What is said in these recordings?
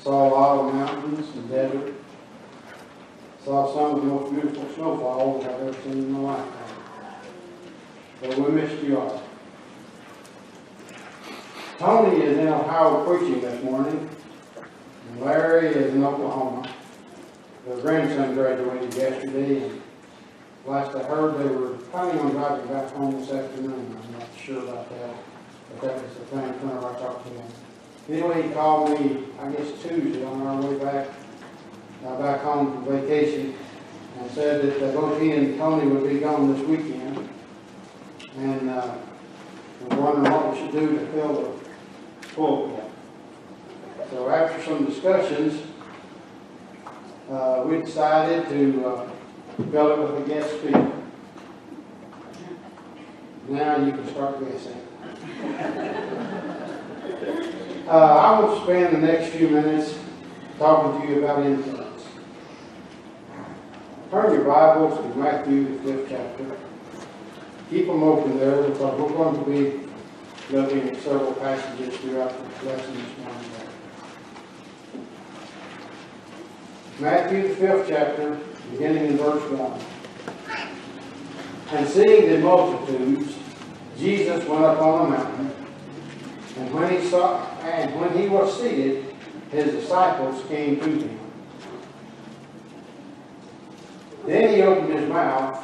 Saw a lot of mountains and desert. Saw some of the most beautiful snowfalls I've ever seen in my lifetime. But we missed you all. Tony is in Ohio preaching this morning, and Larry is in Oklahoma. Their grandson graduated yesterday, and last I heard they were planning on driving back home this afternoon. I'm not sure about that, but that was the thing whenever I talked to him. Anyway, he called me, I guess Tuesday, on our way back home from vacation, and said that both he and Tony would be gone this weekend, and we're wondering what we should do to fill the pulpit. So after some discussions, we decided to fill it with a guest speaker. Now you can start guessing. I will spend the next few minutes talking to you about influence. Turn your Bibles to Matthew, the 5th chapter. Keep them open there because we're going to be looking at several passages throughout the lesson this morning. Matthew, the 5th chapter, beginning in verse 1. And seeing the multitudes, Jesus went up on a mountain, and when he was seated, his disciples came to him. Then he opened his mouth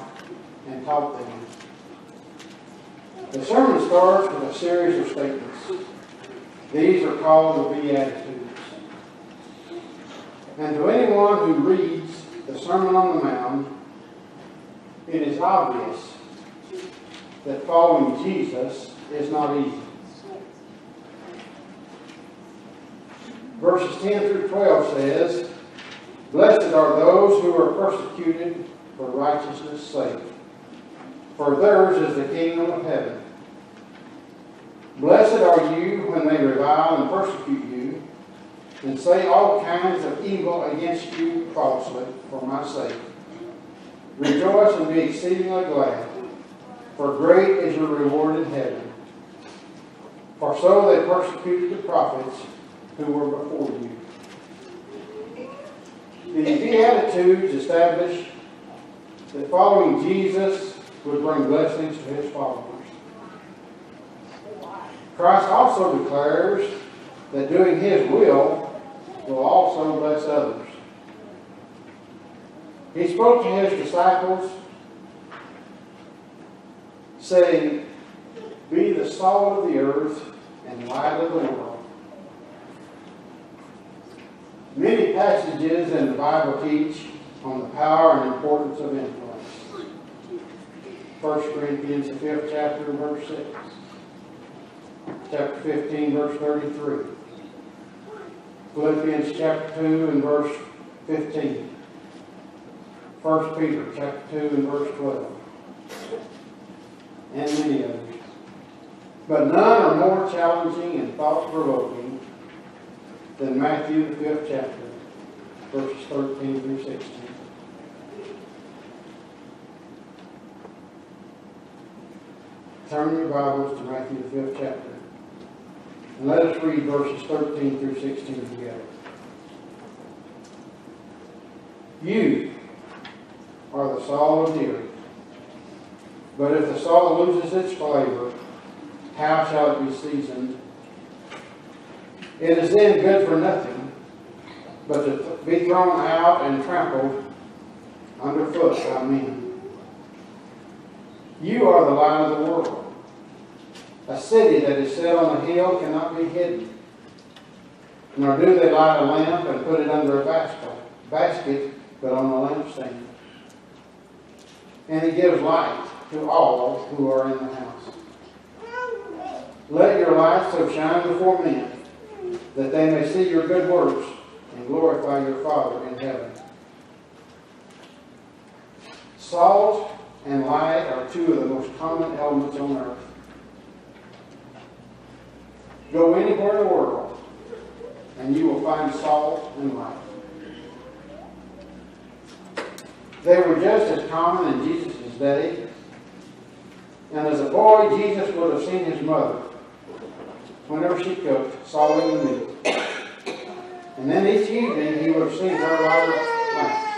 and taught them. The sermon starts with a series of statements. These are called the Beatitudes. And to anyone who reads the Sermon on the Mount, it is obvious that following Jesus is not easy. Verses 10 through 12 says, Blessed are those who are persecuted for righteousness' sake, for theirs is the kingdom of heaven. Blessed are you when they revile and persecute you, and say all kinds of evil against you falsely for my sake. Rejoice and be exceedingly glad, for great is your reward in heaven. For so they persecuted the prophets who were before you. The Beatitudes establish that following Jesus would bring blessings to his followers. Christ also declares that doing his will also bless others. He spoke to his disciples, saying, Be the salt of the earth and light of the world. Many passages in the Bible teach on the power and importance of influence. 1 Corinthians, the 5th chapter, verse 6. Chapter 15, verse 33. Philippians chapter 2 and verse 15. 1 Peter chapter 2 and verse 12. And many others. But none are more challenging and thought-provoking than Matthew, the 5th chapter, verses 13 through 16. Turn your Bibles to Matthew, the 5th chapter. And let us read verses 13 through 16 together. You are the salt of the earth. But if the salt loses its flavor, how shall it be seasoned? It is then good for nothing, but to be thrown out and trampled underfoot by men. You are the light of the world. A city that is set on a hill cannot be hidden. Nor do they light a lamp and put it under a basket, but on a lampstand. And it gives light to all who are in the house. Let your light so shine before men, that they may see your good works and glorify your Father in heaven. Salt and light are two of the most common elements on earth. Go anywhere in the world, and you will find salt and light. They were just as common in Jesus' day. And as a boy, Jesus would have seen his mother, whenever she cooked, salting the meat. And And then each evening he would sing her louder lamp.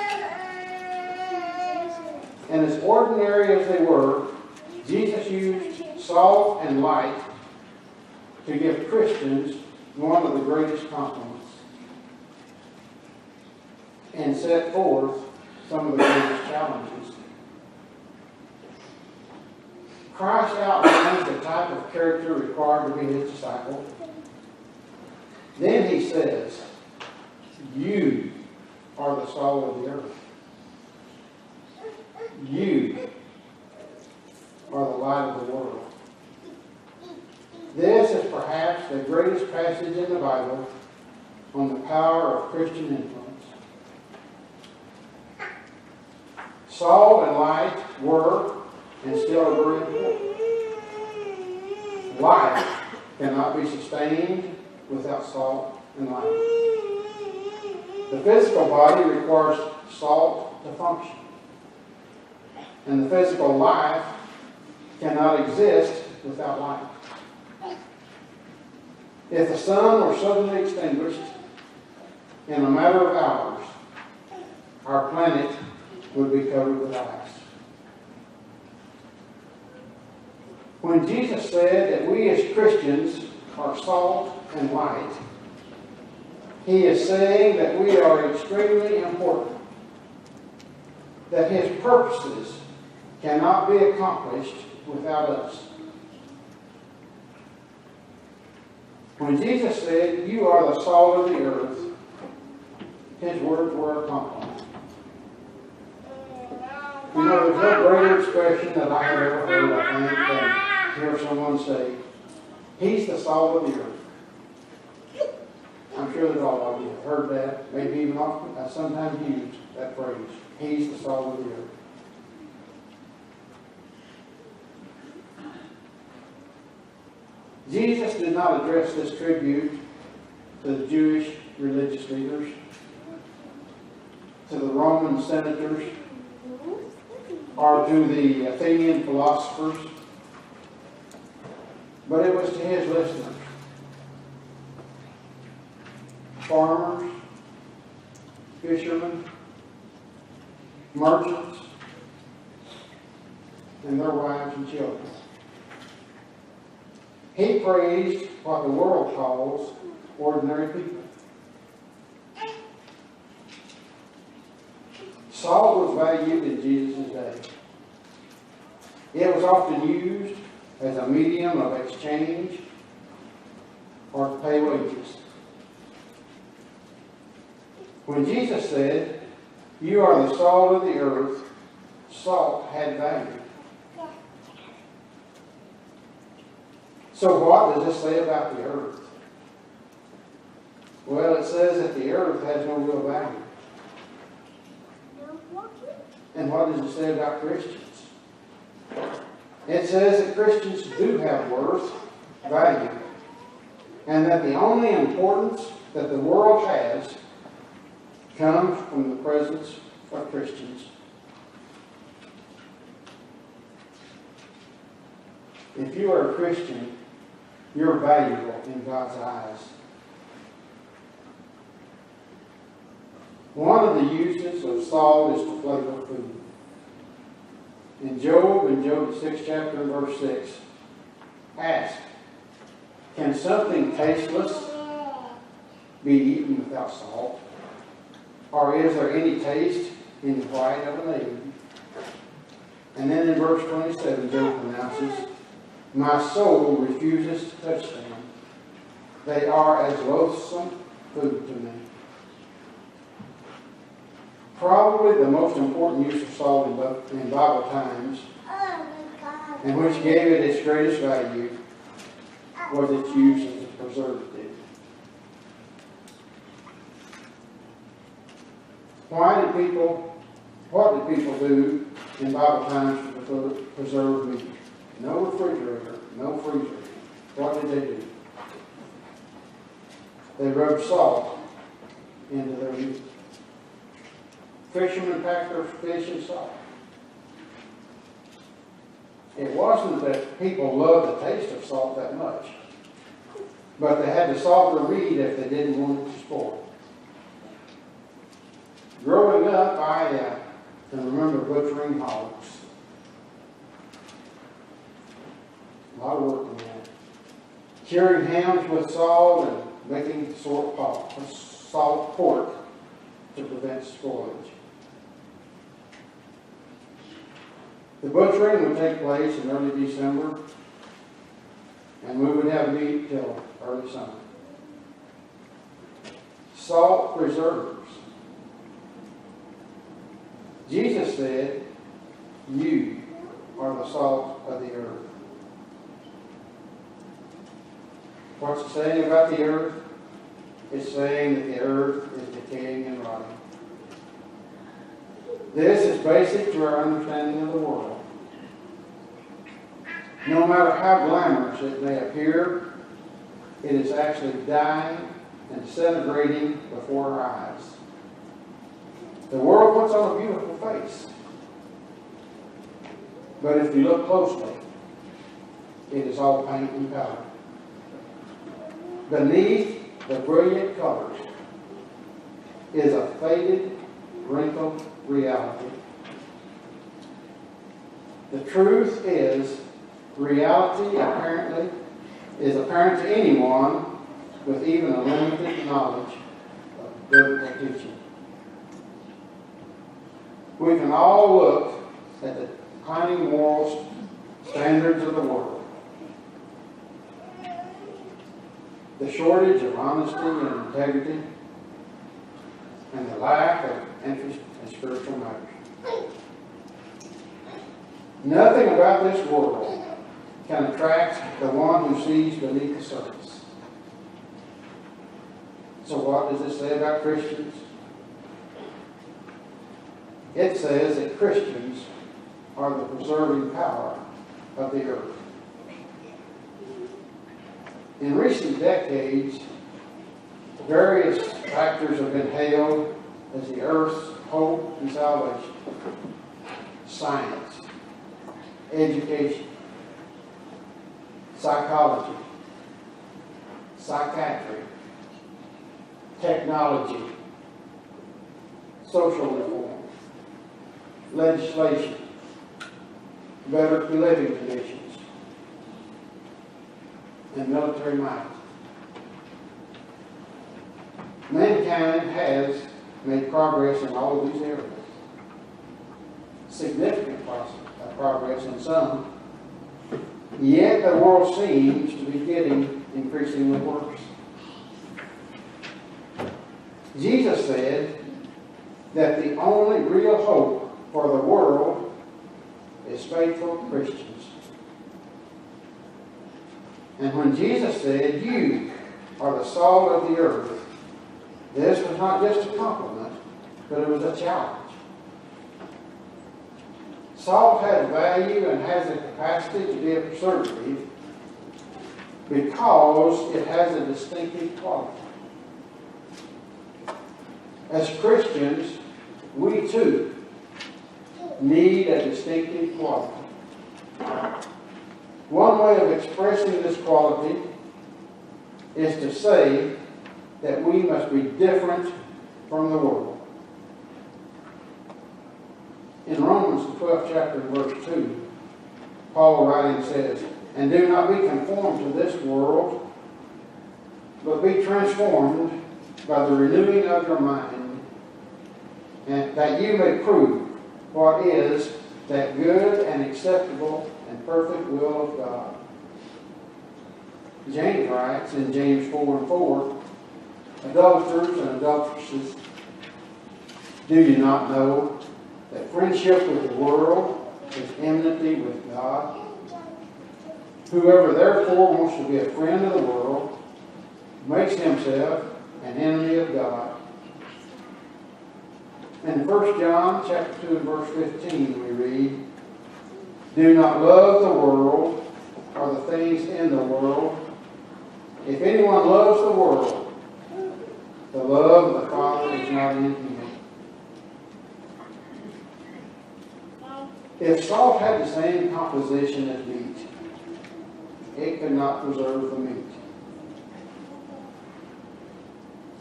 And as ordinary as they were, Jesus used salt and light to give Christians one of the greatest compliments and set forth some of the greatest challenges. Christ outlines the type of character required to be his disciple. Then he says, "You are the salt of the earth. You are the light of the world." This is perhaps the greatest passage in the Bible on the power of Christian influence. Salt and light were and still are very important. Life cannot be sustained without salt and light. The physical body requires salt to function. And the physical life cannot exist without light. If the sun were suddenly extinguished in a matter of hours, our planet would be covered with ice. When Jesus said that we as Christians are salt and light, he is saying that we are extremely important, that his purposes cannot be accomplished without us. When Jesus said, "You are the salt of the earth," his words were a compliment. You know, there's no greater expression that I have ever heard, I think, than to hear someone say, "He's the salt of the earth." I'm sure that all of you have heard that, maybe even often, sometimes used that phrase, "He's the salt of the earth." Jesus did not address this tribute to the Jewish religious leaders, to the Roman senators, or to the Athenian philosophers, but it was to his listeners. Farmers, fishermen, merchants, and their wives and children. He praised what the world calls ordinary people. Salt was valued in Jesus' day. It was often used as a medium of exchange or to pay wages. When Jesus said, "You are the salt of the earth," salt had value. So what does this say about the earth? Well, it says that the earth has no real value. And what does it say about Christians? It says that Christians do have worth, value, and that the only importance that the world has comes from the presence of Christians. If you are a Christian, you're valuable in God's eyes. One of the uses of salt is to flavor food. In Job, the 6th chapter, verse 6, ask, "Can something tasteless be eaten without salt? Or is there any taste in the white of an egg?" And then in verse 27, Job pronounces, "My soul refuses to touch them. They are as loathsome food to me." Probably the most important use of salt in Bible times, and which gave it its greatest value, was its use as a preservative. What did people do in Bible times to preserve meat? No refrigerator, no freezer. What did they do? They rubbed salt into their meat. Fishermen packed their fish in salt. It wasn't that people loved the taste of salt that much, but they had to salt their meat if they didn't want it to spoil. and remember butchering hogs. A lot of work on that. Curing hams with salt and making salt pork to prevent spoilage. The butchering would take place in early December, and we would have meat till early summer. Salt preserves. Jesus said, "You are the salt of the earth." What's it saying about the earth? It's saying that the earth is decaying and rotting. This is basic to our understanding of the world. No matter how glamorous it may appear, it is actually dying and disintegrating before our eyes. The world puts on a beautiful face, but if you look closely, it is all paint and powder. Beneath the brilliant colors is a faded, wrinkled reality. The truth is, reality is apparent to anyone with even a limited knowledge of biblical teaching. We can all look at the declining moral standards of the world. The shortage of honesty and integrity, and the lack of interest in spiritual matters. Nothing about this world can attract the one who sees beneath the surface. So what does it say about Christians? It says that Christians are the preserving power of the earth. In recent decades, various factors have been hailed as the earth's hope and salvation. Science, education, psychology, psychiatry, technology, social reform, legislation, better living conditions, and military might. Mankind has made progress in all of these areas. Significant progress in some. Yet the world seems to be getting increasingly worse. Jesus said that the only real hope for the world is faithful Christians. And when Jesus said, "You are the salt of the earth," this was not just a compliment, but it was a challenge. Salt has value and has the capacity to be a preservative because it has a distinctive quality. As Christians, we too need a distinctive quality. One way of expressing this quality is to say that we must be different from the world. In Romans, the 12th chapter, verse 2, Paul writing says, "And do not be conformed to this world, but be transformed by the renewing of your mind, and that you may prove what is that good and acceptable and perfect will of God." James writes in James 4:4, "Adulterers and adulteresses, do you not know that friendship with the world is enmity with God? Whoever therefore wants to be a friend of the world makes himself an enemy of God." In 1 John chapter 2 and verse 15 we read, "Do not love the world or the things in the world. If anyone loves the world, the love of the Father is not in him." If salt had the same composition as meat, it could not preserve the meat.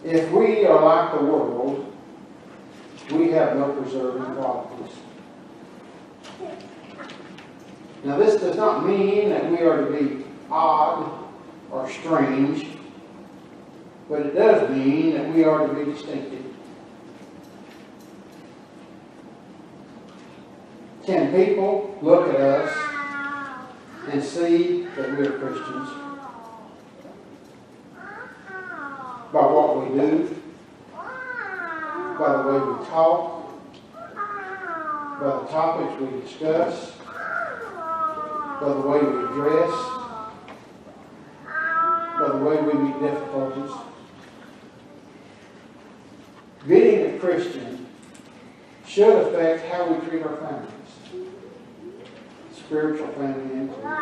If we are like the world, we have no preserving qualities. Now, this does not mean that we are to be odd or strange, but it does mean that we are to be distinctive. Can people look at us and see that we are Christians? By what we do, by the way we talk, by the topics we discuss, by the way we dress, by the way we meet difficulties. Being a Christian should affect how we treat our families, spiritual family included.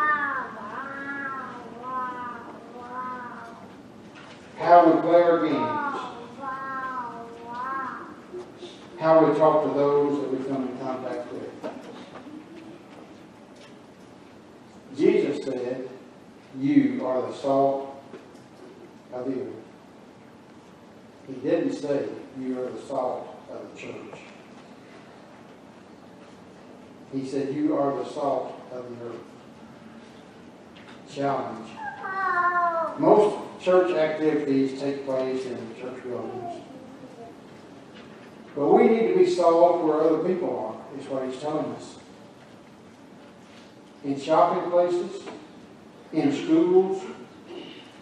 How we play our games, how we talk to those that we come in contact with. Jesus said, "You are the salt of the earth." He didn't say, "You are the salt of the church." He said, "You are the salt of the earth." Challenge. Most church activities take place in church buildings. But we need to be salt where other people are, is what he's telling us. In shopping places, in schools,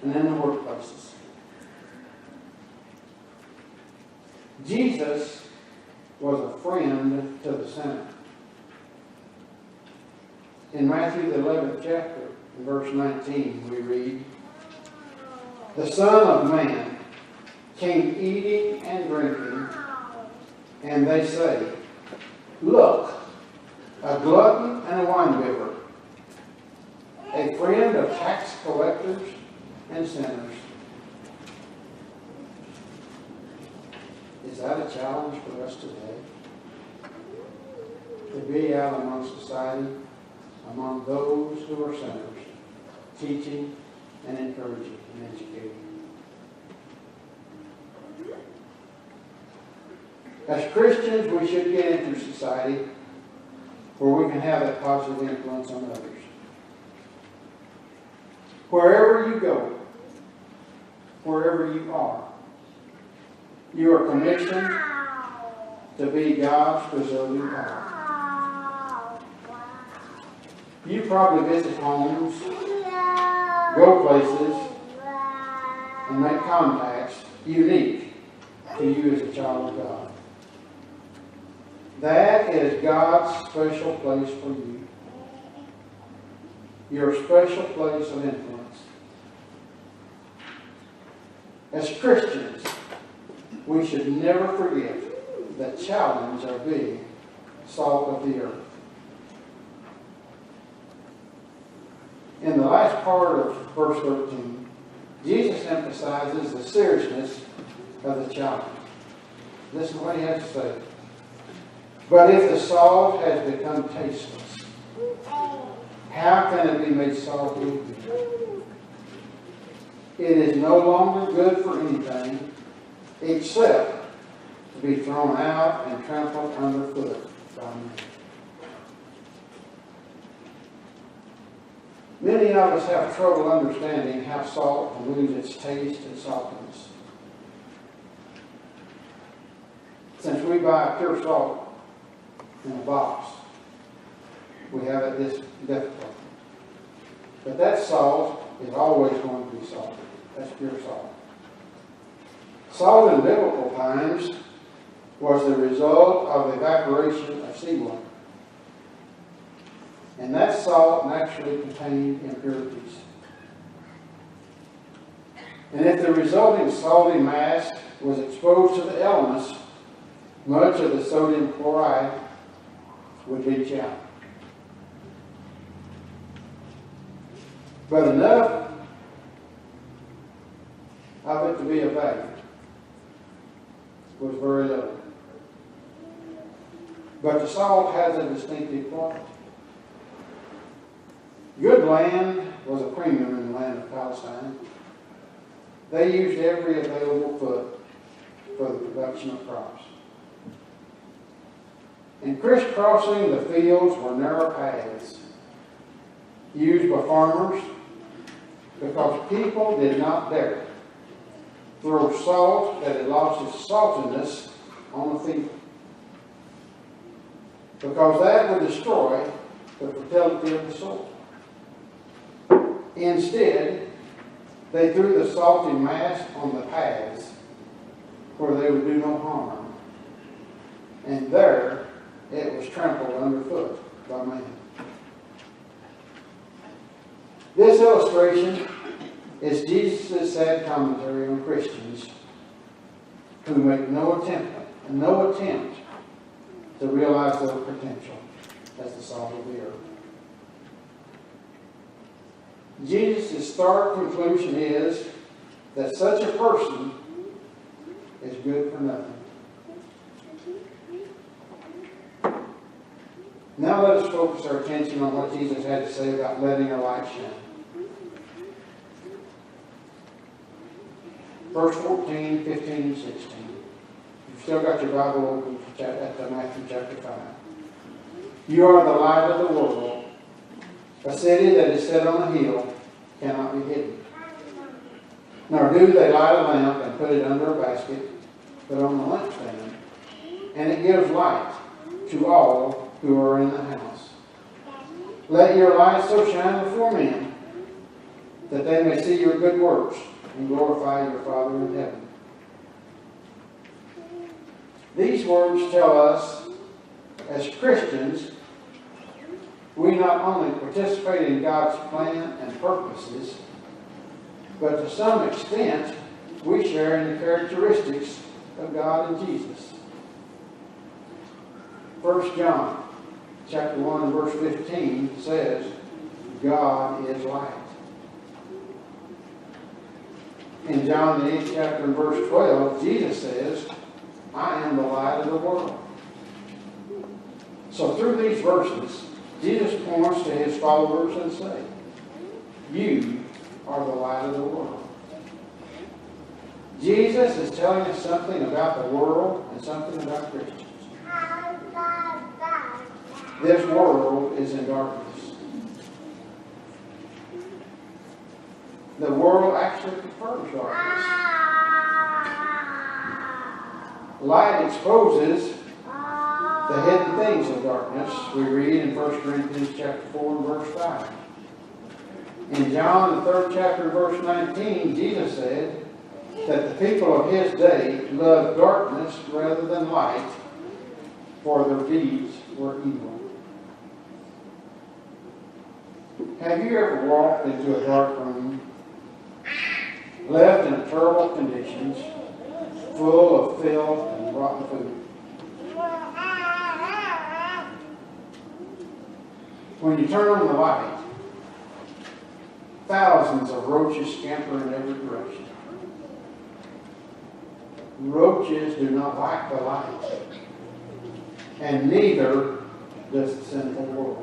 and in the workplaces. Jesus was a friend to the sinner. In Matthew the 11th chapter, in verse 19, we read, "The Son of Man came eating and drinking, and they say, 'Look, a glutton and a winebibber, a friend of tax collectors and sinners.'" Is that a challenge for us today? To be out among society, among those who are sinners, teaching and encouraging and educating. As Christians, we should get into society where we can have that positive influence on others. Wherever you go, wherever you are commissioned to be God's preserving power. You probably visit homes, go places, and make contacts unique to you as a child of God. That is God's special place for you. Your special place of influence. As Christians, we should never forget the challenge of being salt of the earth. In the last part of verse 13, Jesus emphasizes the seriousness of the challenge. Listen to what he has to say. "But if the salt has become tasteless, how can it be made salty again? It is no longer good for anything except to be thrown out and trampled underfoot by men." Many of us have trouble understanding how salt can lose its taste and saltiness. Since we buy pure salt in a box, we have it this difficult. But that salt is always going to be salty. That's pure salt. Salt in biblical times was the result of evaporation of seawater. And that salt naturally contained impurities. And if the resulting salty mass was exposed to the elements, much of the sodium chloride would leach out. But enough of it to be of value was very little. But the salt has a distinctive quality. Good land was a premium in the land of Palestine. They used every available foot for the production of crops. And crisscrossing the fields were narrow paths used by farmers because people did not dare throw salt that had lost its saltiness on the field, because that would destroy the fertility of the soil. Instead, they threw the salty mass on the paths where they would do no harm, and there it was trampled underfoot by man. This illustration is Jesus' sad commentary on Christians who make no attempt to realize their potential as the salt of the earth. Jesus' stark conclusion is that such a person is good for nothing. Now let us focus our attention on what Jesus had to say about letting our light shine. Verse 14, 15, and 16. You've still got your Bible open at Matthew chapter 5. You are the light of the world. A city that is set on a hill cannot be hidden. Nor do they light a lamp and put it under a basket, but on the lampstand, and it gives light to all who are in the house. Let your light so shine before men that they may see your good works and glorify your Father in heaven. These words tell us, as Christians, we not only participate in God's plan and purposes, but to some extent, we share in the characteristics of God and Jesus. 1 John chapter 1 and verse 15 says, God is light. In John the 8th chapter and verse 12, Jesus says, I am the light of the world. So through these verses, Jesus points to his followers and says, you are the light of the world. Jesus is telling us something about the world and something about Christians. This world is in darkness. The world actually prefers darkness. Light exposes the hidden things of darkness, we read in 1 Corinthians chapter 4 and verse 5. In John the 3rd chapter, verse 19, Jesus said that the people of his day loved darkness rather than light, for their deeds were evil. Have you ever walked into a dark room, left in terrible conditions, full of filth and rotten food? When you turn on the light, thousands of roaches scamper in every direction. Roaches do not like the light, and neither does the sinful world.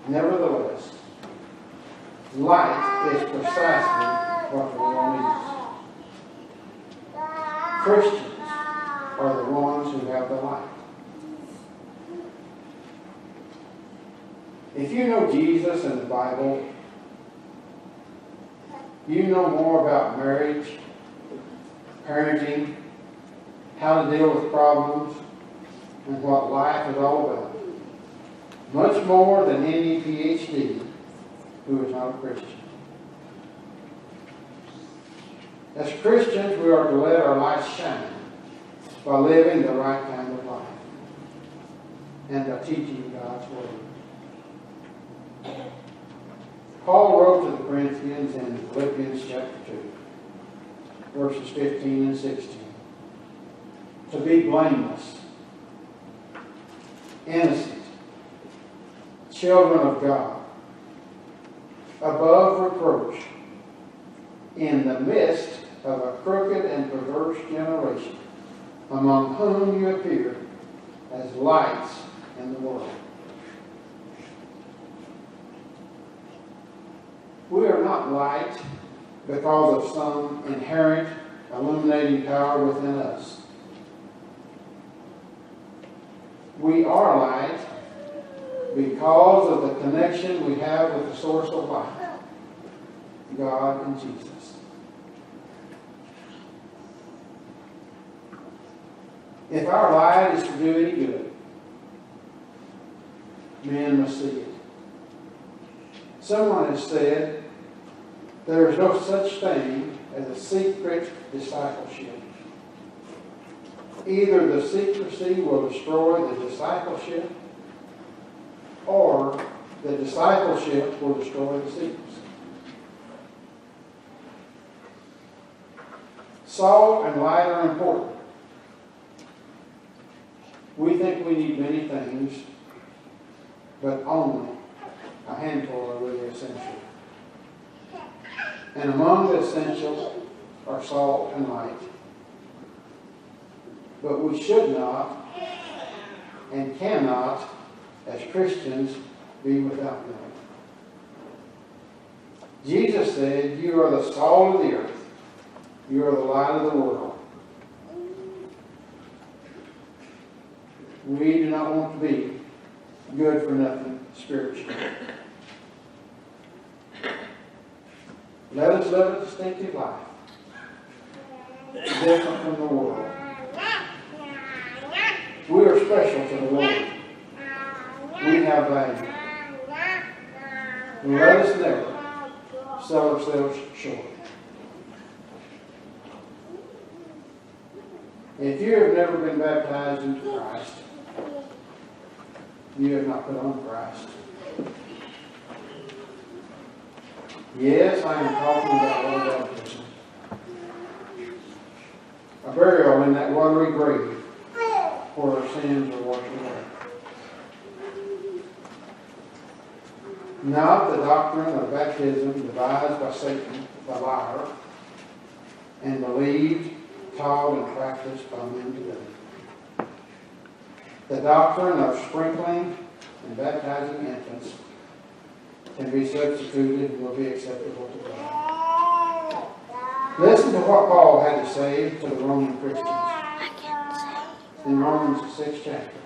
Nevertheless, light is precisely what the world needs. Christians are the ones who have the light. If you know Jesus and the Bible, you know more about marriage, parenting, how to deal with problems, and what life is all about. Much more than any PhD who is not a Christian. As Christians, we are to let our light shine by living the right kind of life and by teaching God's Word. Paul wrote to the Corinthians in Philippians chapter 2, verses 15 and 16, to be blameless, innocent, children of God, above reproach, in the midst of a crooked and perverse generation, among whom you appear as lights in the world. We are not light because of some inherent illuminating power within us. We are light because of the connection we have with the source of life, God and Jesus. If our light is to do any good, men must see it. Someone has said there is no such thing as a secret discipleship. Either the secrecy will destroy the discipleship, or the discipleship will destroy the secrecy. Salt and light are important. We think we need many things, but only a handful are really essential. And among the essentials are salt and light. But we should not and cannot, as Christians, be without them. Jesus said, "You are the salt of the earth. You are the light of the world." We do not want to be good for nothing spiritually. Let us live a distinctive life, different from the world. We are special to the Lord. We have value. Let us never sell ourselves short. If you have never been baptized into Christ, you have not put on Christ. Yes, I am talking about water baptism. A burial in that watery grave where our sins are washed away. Not the doctrine of baptism devised by Satan, the liar, and believed, taught, and practiced by men today. The doctrine of sprinkling and baptizing infants can be substituted and will be acceptable to God. Listen to what Paul had to say to the Roman Christians in Romans 6th chapter,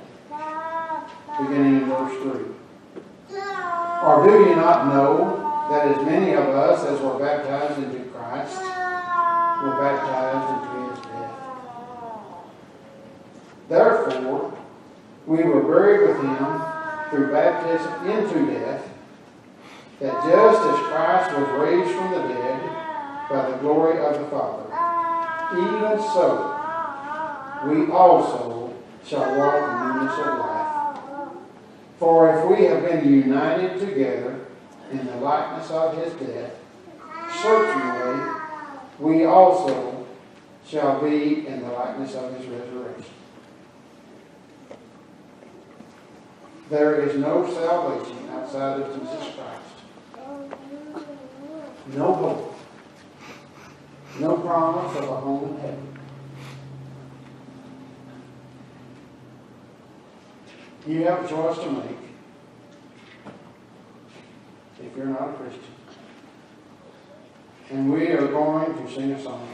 beginning in verse 3. Or do you not know that as many of us as were baptized into Christ were baptized into his death? Therefore, we were buried with him through baptism into death, that just as Christ was raised from the dead by the glory of the Father, even so we also shall walk in newness of life. For if we have been united together in the likeness of his death, certainly we also shall be in the likeness of his resurrection. There is no salvation outside of Jesus Christ. No hope. No promise of a home in heaven. You have a choice to make if you're not a Christian. And we are going to sing a song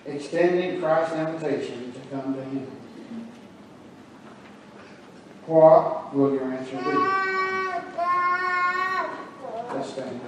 extending Christ's invitation to come to him. What will your answer be? Let's stand.